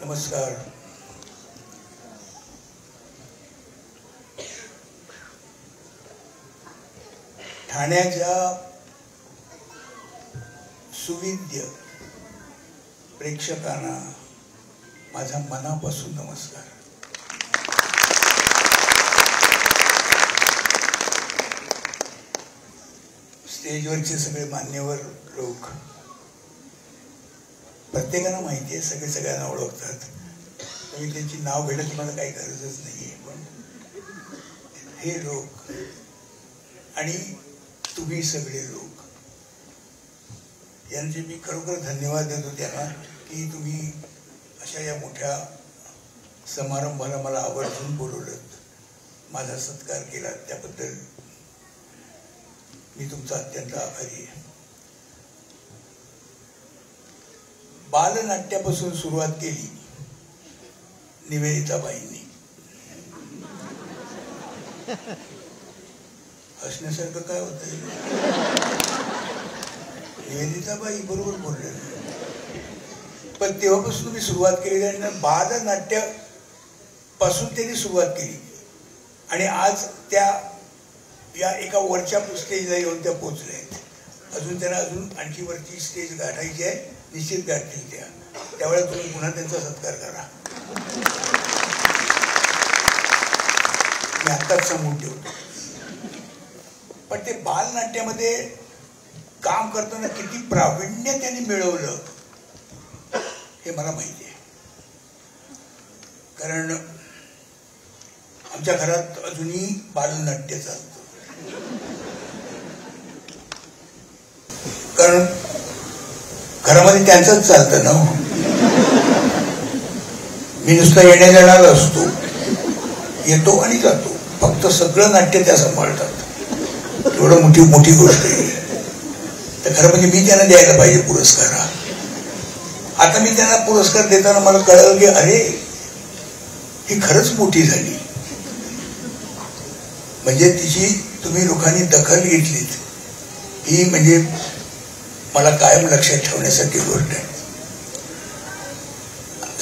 नमस्कार. ठाण्याच्या सुविद्य प्रेक्षकांना माझा मनापासून नमस्कार. स्टेजवरचे सगळे मान्यवर लोक, प्रत्येकाला माहिती आहे, सगळे सगळ्यांना ओळखतात. मी त्यांची नाव घेण्याची मला काही गरजच नाही आहे. पण हे लोक आणि तुम्ही सगळे लोक यांचे मी खरोखर धन्यवाद देतो त्यांना की तुम्ही अशा या मोठ्या समारंभाला मला आवर्जून बोलवलं, माझा सत्कार केला, त्याबद्दल मी तुमचा अत्यंत आभारी आहे. बालनाट्यापासून सुरुवात केली निवेदिताबाईंनी. हसण्यासारखं काय होतंय? निवेदिताबाई बरोबर बोलले. पण तेव्हापासून तुम्ही सुरुवात केली आणि बालनाट्य पासून त्यांनी सुरुवात केली आणि आज त्या या एका वरच्या स्टेजला येऊन त्या पोहोचल्या आहेत. अजून त्यांना आणखी वरची स्टेज गाठायची आहे, निश्चित गाठतील त्या. त्यावेळेला तुम्ही पुन्हा त्यांचा सत्कार करा. मी आत्ताच सांगून ठेवतो. पण ते बालनाट्यामध्ये काम करताना किती प्रावीण्य त्यांनी मिळवलं हे मला माहिती आहे. कारण आमच्या घरात अजूनही बालनाट्य चालतं. कारण घरामध्ये त्यांचंच चालतं ना. मी नुसता येण्या जाणार असतो, येतो आणि जातो, फक्त सगळं नाट्य त्या सांभाळतात. एवढं मोठी गोष्ट आहे. तर खरं म्हणजे मी त्यांना द्यायला पाहिजे पुरस्कार. आता मी त्यांना पुरस्कार देताना मला कळलं की अरे ही खरंच मोठी झाली. म्हणजे तिची तुम्ही लोकांनी दखल घेतलीत ही म्हणजे मला कायम लक्षात ठेवण्यासारखी गोष्ट आहे.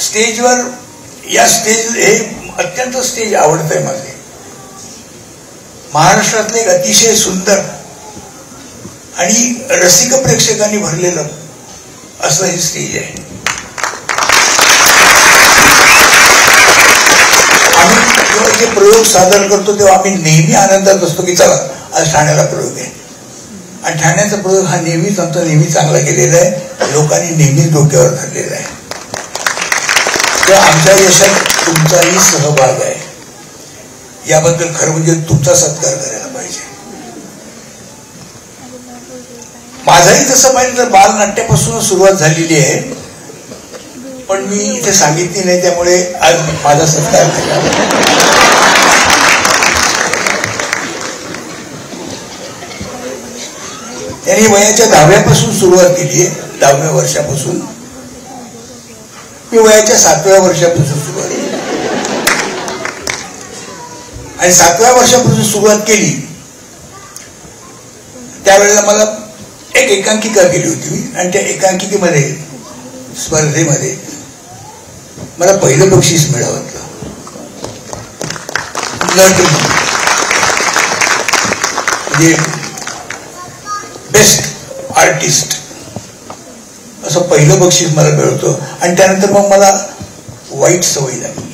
स्टेजवर या स्टेज हे अत्यंत स्टेज आवडत आहे माझे. महाराष्ट्रातले एक अतिशय सुंदर आणि रसिक प्रेक्षकांनी भरलेलं असं हे स्टेज आहे. आम्ही जेव्हा जे प्रयोग सादर करतो तेव्हा आम्ही नेहमी आनंदात असतो की चला आज ठाण्याला प्रयोग आहे. आणि ठाण्याचा प्रयोग हा नेहमीच आमचा नेहमी चांगला केलेला आहे, लोकांनी नेहमीच डोक्यावर धरलेला आहे. तेव्हा आमच्या यशात तुमचाही सहभाग आहे. याबद्दल खरं म्हणजे तुमचा सत्कार करायला पाहिजे. माझाही तसं पाहिजे तर बालनाट्यापासून सुरुवात झालेली आहे, पण मी इथे सांगितली नाही, त्यामुळे आज माझा सत्कार केला. त्यांनी वयाच्या 10व्यापासून सुरुवात केली आहे. 10व्या वर्षापासून. मी वयाच्या 7व्या वर्षापासून सुरुवात केली आणि 7व्या वर्षापासून सुरुवात केली त्यावेळेला मला एक एकांकिका केली होती मी. आणि त्या एकांकिकेमध्ये स्पर्धेमध्ये मला पहिलं बक्षीस मिळालं. नट म्हणजे बेस्ट आर्टिस्ट असं पहिलं बक्षीस मला मिळतं. आणि त्यानंतर मग मला वाईट सवय लागली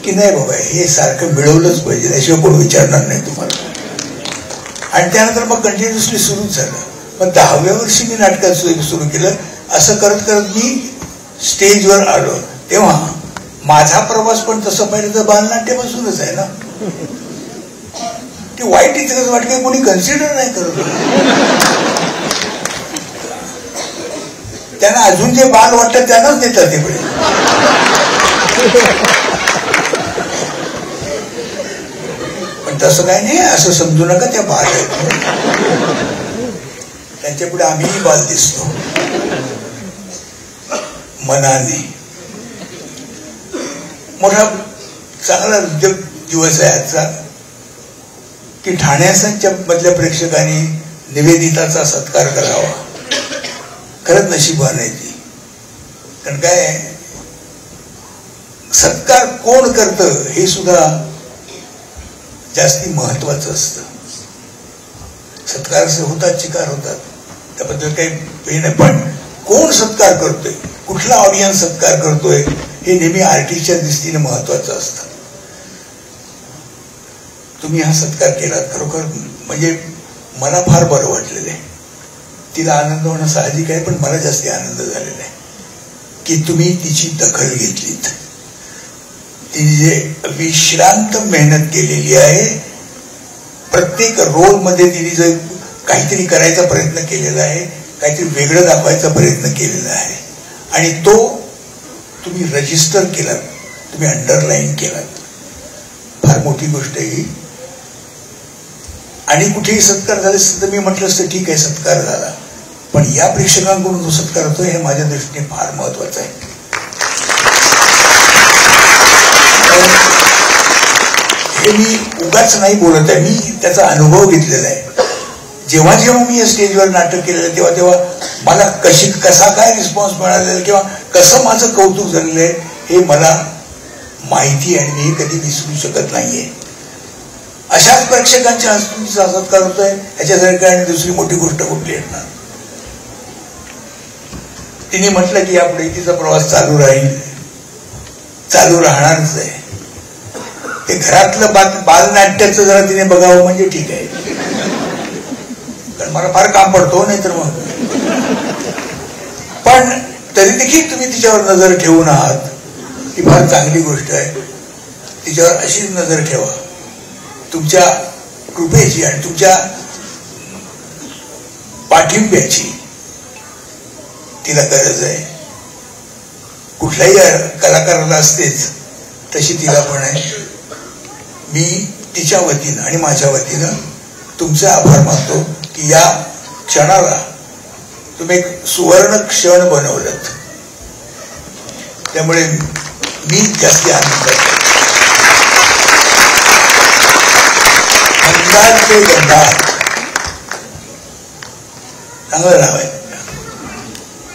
की नाही बाबा हे सारखं मिळवलंच पाहिजे, त्याशिवाय कोण विचारणार नाही तुम्हाला. आणि त्यानंतर मग कंटिन्युअसली सुरूच झालं. मग 10व्या वर्षी मी नाटकात सुरू केलं. असं करत करत मी स्टेजवर आलो. तेव्हा माझा प्रवास पण तसं पाहिलं तर बालनाट्यापासूनच आहे ना. ते वाईट इतकंच वाटलं कोणी कन्सिडर नाही करत. त्यांना अजून जे बाल वाटतं त्यांनाच देतात ते पुढे. पण तसं काय नाही, असं समजू नका त्या बाल आहेत. त्यांच्या पुढे आम्हीही बाल दिसतो मनाने. मोठा चांगला दिवस आहे आजचा की ठाण्याच्या मधल्या प्रेक्षकांनी निवेदिताचा सत्कार करावा. खरंच नशीबवान आहे ती. कारण काय सत्कार कोण करतं हे सुद्धा जास्ती महत्वाचं असतं. सत्कार होतात, चिकार होतात, त्याबद्दल काही हे नाही, पण कोण सत्कार करतोय, कुठला ऑडियन्स सत्कार करतोय हे नेहमी आर्टिस्टच्या दृष्टीने महत्वाचं असतं. तुम्ही हा सत्कार केला खरोखर म्हणजे मला फार बरं वाटलेलं आहे. तिला आनंद होणं साहजिक आहे, पण मला जास्ती आनंद झालेला आहे की तुम्ही तिची दखल घेतलीत. तिने जे विश्रांत मेहनत केलेली आहे, प्रत्येक रोल मध्ये तिने जे काहीतरी करायचा प्रयत्न केलेला आहे, काहीतरी वेगळं दाखवायचा प्रयत्न केलेला आहे आणि तो तुम्ही रजिस्टर केलात, तुम्ही अंडरलाईन केलात. फार मोठी गोष्ट आहे ही. आणि कुठेही सत्कार झाले तर मी म्हटलं असतं ठीक आहे सत्कार झाला, पण या प्रेक्षकांकडून जो सत्कार होतो हे माझ्या दृष्टीने फार महत्वाचं आहे. हे मी उगाच नाही बोलत आहे, मी त्याचा अनुभव घेतलेला आहे. जेव्हा जेव्हा मी या स्टेजवर नाटक केलेलं तेव्हा तेव्हा मला कसा काय रिस्पॉन्स मिळालेला किंवा कसं माझं कौतुक झालेलं आहे हे मला माहिती आहे आणि मी कधी विसरू शकत नाहीये. अशाच प्रेक्षकांच्या हस्तीचा सत्कार होतोय, ह्याच्यासारखी आणि दुसरी मोठी गोष्ट कुठली येणार. तिने म्हटलं की यापुढे तिचा प्रवास चालू राहील, चालू राहणारच आहे. ते घरातलं बालनाट्याचं जरा तिने बघावं म्हणजे ठीक आहे, कारण मला फार काम पडतो नाही तर मग. पण तरी देखील तुम्ही तिच्यावर नजर ठेवून आहात ही फार चांगली गोष्ट आहे. तिच्यावर अशीच नजर ठेवा. तुमच्या कृपेची आणि तुमच्या पाठिंब्याची तिला गरज आहे. कुठल्याही कलाकाराला असतेच तशी तिला पण आहे. मी तिच्या वतीनं आणि माझ्या वतीनं तुमचे आभार मानतो की या क्षणाला तुम्ही एक सुवर्ण क्षण बनवलं. त्यामुळे मी जास्ती आनंद. गंधाचे गंधार चांगलं नाव आहे,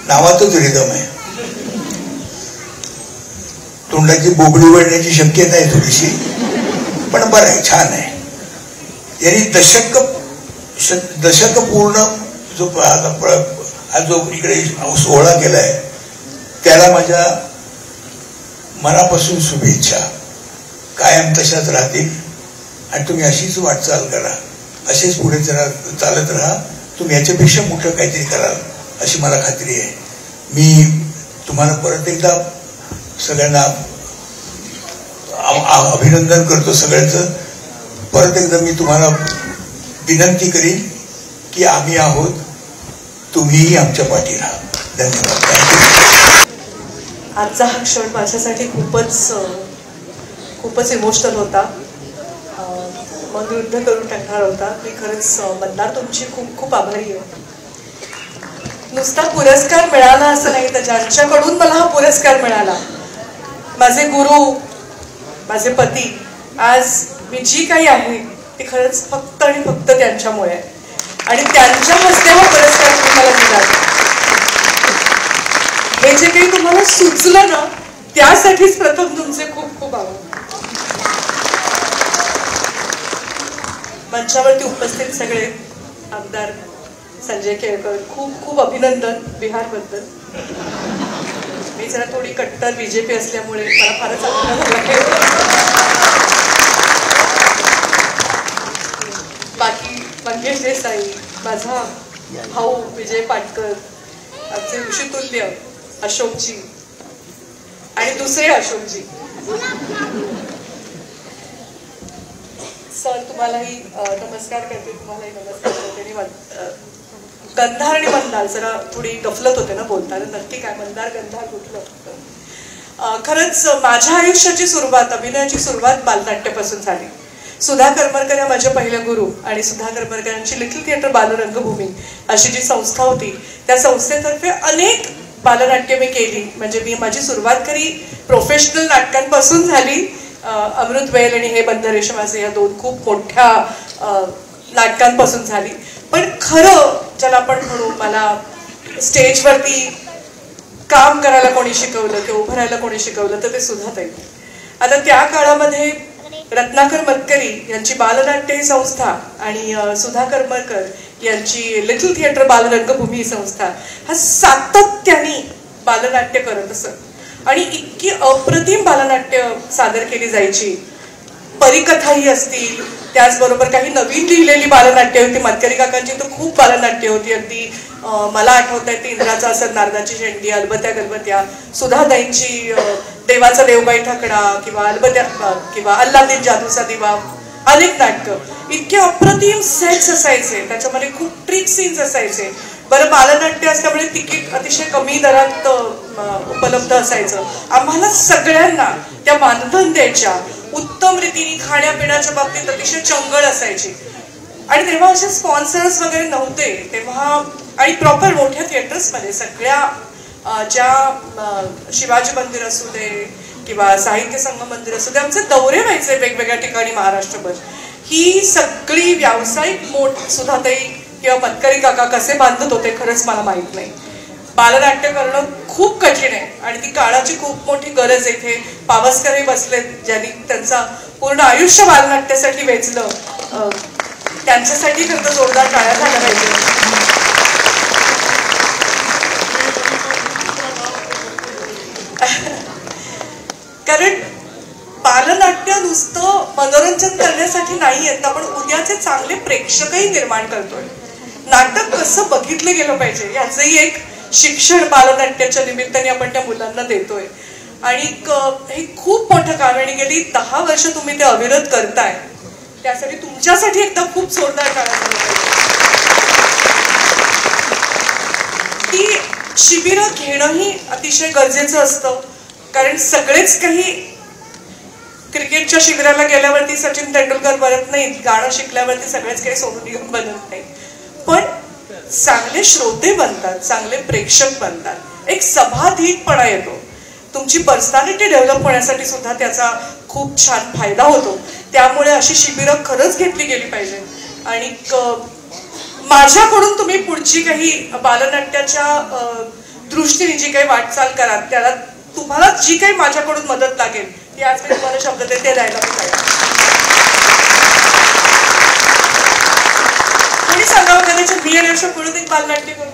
नावातच रिदम आहे. तोंडाची बोबडी वळण्याची शक्यता आहे थोडीशी, पण बरं आहे, छान आहे. यांनी दशक पूर्ण जो इकडे सोहळा केलाय त्याला माझ्या मनापासून शुभेच्छा. कायम तशाच राहतील आणि तुम्ही अशीच वाटचाल करा, असेच पुढे जरा चालत राहा. तुम्ही याच्यापेक्षा मोठं काहीतरी कराल अशी मला खात्री आहे. मी तुम्हाला परत एकदा सगळ्यांना अभिनंदन करतो सगळ्यांचं. परत एकदा मी तुम्हाला विनंती करीन की आम्ही आहोत, तुम्हीही आमच्या पाठी राहा. धन्यवाद. आजचा हा क्षण माझ्यासाठी खूपच इमोशनल होता, मन युद्ध करून टाकणार होता. मी खरंच मंदार तुमची खूप खूप आभारी आहे. नुसता पुरस्कार मिळाला असं नाही, तर ज्यांच्याकडून मला हा पुरस्कार मिळाला, माझे गुरु, माझे पती, आज मी जी काही आहे ती खरंच फक्त आणि फक्त त्यांच्यामुळे आहे. आणि त्यांच्या हस्ते हा पुरस्कार तुम्हाला दिला. हे जे काही तुम्हाला सुचलं ना त्यासाठीच प्रथम तुमचे खूप खूप आभार. मंचावरती उपस्थित सगळे आमदार संजय केळकर, खूप खूप अभिनंदन बिहारबद्दल. मी जरा थोडी कट्टर बीजेपी असल्यामुळे मला फारच आनंद झाला. बाकी मंगेश देसाई, माझा भाऊ विजय पाटकर, आमचे ऋषितुल्य अशोकजी आणि दुसरे अशोकजी. सर तुम्हालाही नमस्कार करते, तुम्हालाही नमस्कार करते. गंधार आणि मंदार जरा थोडी गफलत होते ना बोलताना, नक्की काय मंदार गंधार कुठलं. खरंच माझ्या आयुष्याची सुरुवात, अभिनयाची सुरुवात बालनाट्यापासून झाली. सुधा करमरकर या माझ्या पहिल्या गुरु आणि सुधा करमरकरांची लिटिल थिएटर बालरंगभूमी अशी जी संस्था होती त्या संस्थेतर्फे अनेक बालनाट्य मी केली. म्हणजे मी माझी सुरुवात खरी प्रोफेशनल नाटकांपासून झाली. अमृतवेल आणि हे बंद रेशमाचे या दोन खूप मोठ्या नाटकांपासून झाली. पण खरं ज्याला आपण म्हणू, मला स्टेजवरती काम करायला कोणी शिकवलं किंवा उभं राहायला कोणी शिकवलं तर ते सुधाताई. आता त्या काळामध्ये रत्नाकर मतकरी यांची बालनाट्य ही संस्था आणि सुधाकर मरकर यांची लिटल थिएटर बालरंगभूमी ही संस्था हा सातत्याने बालनाट्य करत असत आणि इतकी अप्रतिम बालनाट्य सादर केली जायची. परिकथाही असतील, त्याचबरोबर काही नवीन लिहिलेली बालनाट्य होती. मतकरी काकांची तर खूप बालनाट्य होती. अगदी मला आठवत आहे ती इंद्राचा असर, नारदाची शेंडी, अलबत्या गलबत्या, सुधाताईंची देवाचा देवबाई ठाकडा किंवा अलबत्या किंवा अल्लादीन जादूचा दिवा, अनेक नाटकं. इतके अप्रतिम सेट्स असायचे, त्याच्यामध्ये खूप ट्रिक सीन्स असायचे. बरं, बालनाट्य असल्यामुळे तिकीट अतिशय कमी दरात उपलब्ध असायचं. आम्हाला सगळ्यांना त्या मानधन द्यायच्या, उत्तम रीतीने खाण्यापिण्याच्या बाबतीत अतिशय चंगळ असायची. आणि तेव्हा असे स्पॉन्सर्स वगैरे नव्हते तेव्हा. आणि प्रॉपर मोठ्या थिएटर्समध्ये सगळ्या ज्या शिवाजी मंदिर असू दे किंवा साहित्य संगम मंदिर असू दे, आमचे दौरे व्हायचे वेगवेगळ्या ठिकाणी महाराष्ट्रभर. ही सगळी व्यावसायिक मोठ सुधाताई किंवा मतकरी काका कसे बांधत होते खरंच मला माहित नाही. बालनाट्य करणं खूप कठीण आहे आणि ती काळाची खूप मोठी गरज आहे. इथे पावसकरही बसलेत ज्यांनी त्यांचा पूर्ण आयुष्य बालनाट्यासाठी वेचलं. त्यांच्यासाठी खरं जोरदार टाळ्या झाल्या पाहिजे. कारण बालनाट्य नुसतं मनोरंजन करण्यासाठी नाही येत, आपण उद्याचे चांगले प्रेक्षकही निर्माण करतोय. नाटक कसं बघितलं गेलं पाहिजे याचंही एक शिक्षण बालनाट्याच्या निमित्ताने आपण त्या मुलांना देतोय. आणि हे खूप मोठं काम आहे आणि गेली 10 वर्ष तुम्ही ते अविरत करताय. त्यासाठी तुमच्यासाठी एकदा खूप जोरदार टाळ्या झाल्या पाहिजे. ती शिबिरं घेणंही अतिशय गरजेचं असतं, कारण सगळेच काही क्रिकेटच्या शिबिराला गेल्यावरती सचिन तेंडुलकर बनत नाहीत, गाणं शिकल्यावरती सगळेच काही सोडून निघून बनत नाहीत. पण चांगले श्रोते बनतात, चांगले प्रेक्षक बनतात, एक सभाधीकपणा येतो. तुमची पर्सनॅलिटी डेव्हलप होण्यासाठी सुद्धा त्याचा खूप छान फायदा होतो. त्यामुळे अशी शिबिरं खरंच घेतली गेली पाहिजे. आणि माझ्याकडून तुम्ही पुढची काही बालनाट्याच्या दृष्टीने जी काही वाटचाल कराल, त्याला तुम्हाला जी काही माझ्याकडून मदत लागेल ती आज मी तुम्हाला शब्द देते, ते द्यायला मी तयार. कोणी सांगावं कदाचित मी आणि अशोक मिळून एक बालनाट्य करू.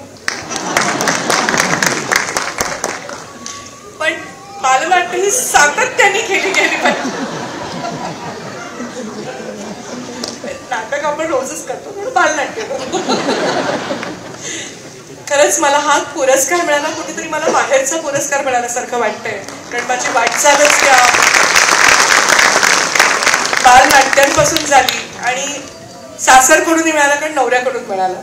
पण बालनाट्य ही सातत्याने केली गेली पाहिजे. नाटक आपण रोजच करतो, पण बालनाट्य करू. खरंच मला हा पुरस्कार मिळाला, कुठेतरी मला बाहेरचा पुरस्कार मिळाल्यासारखं वाटतंय. कारण माझी वाटचालच त्या बालनाट्यांपासून झाली आणि सासरकडूनही मिळाला, कारण नवऱ्याकडून मिळाला.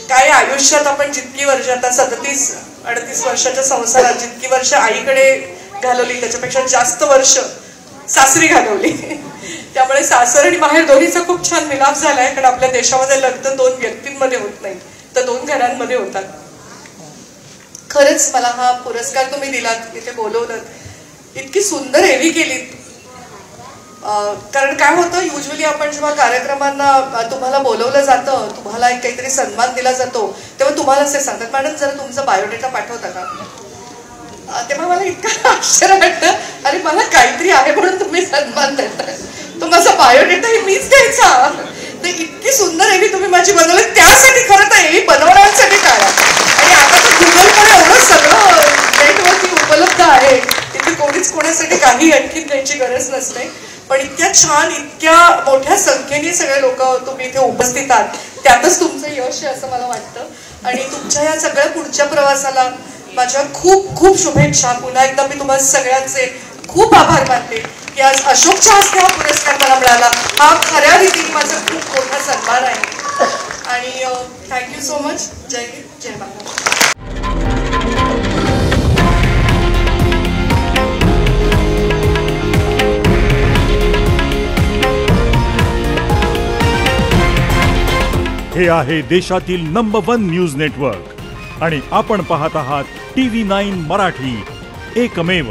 काय आयुष्यात आपण जितकी वर्ष, आता 37-38 वर्षाच्या संसारात जितकी वर्ष आईकडे घालवली त्याच्यापेक्षा जास्त वर्ष सासरी घालवली. त्यामुळे सासर आणि माहेर दोन्हीचा खूप छान मिलाप झालाय. कारण आपल्या देशामध्ये लग्न 2 व्यक्तींमध्ये होत नाही तर 2 घरांमध्ये होतात. खरंच मला हा पुरस्कार तुम्ही दिलात, इथे बोलवलं, इतकी सुंदर एव्ही केलीत. कारण काय होतं, युजली आपण जेव्हा कार्यक्रमांना तुम्हाला बोलवलं जातं, तुम्हाला एक काहीतरी सन्मान दिला जातो, तेव्हा तुम्हाला असे सांगतात, मॅडम जरा तुमचा बायोडेटा पाठवता का. तेव्हा मला इतकं आश्चर्य वाटतं, अरे मला काहीतरी आहे म्हणून तुम्ही सन्मान देताय, तो माझा बायोडेटा ही मीच द्यायचा. तर इतकी सुंदर एव्ही तुम्ही माझी बनवली, त्यासाठी खरं तर एव्ही बनवण्यासाठी काय. आणि आता तर गुगलकडे एवढं सगळं नेटवरती उपलब्ध आहे, तिथे कोणीच कोणासाठी काही आणखी द्यायची गरज नसते. पण इतक्या छान, इतक्या मोठ्या संख्येने सगळे लोक तुम्ही इथे उपस्थित आहात, त्यातच तुमचं यश आहे असं मला वाटतं. आणि तुमच्या या सगळ्या पुढच्या प्रवासाला माझ्या खूप खूप शुभेच्छा. पुन्हा एकदा मी तुम्हाला सगळ्यांचे खूप आभार मानते की आज अशोकच्या हस्ते हा पुरस्कार मला मिळाला. हा खऱ्या रीतीने माझा खूप मोठा सन्मान आहे. आणि थँक्यू सो मच. जय हिंद, जय महाराष्ट्र. हे आहे देशातील नंबर 1 न्यूज नेटवर्क आणि आपण पाहत आहात TV9 मराठी, एकमेव.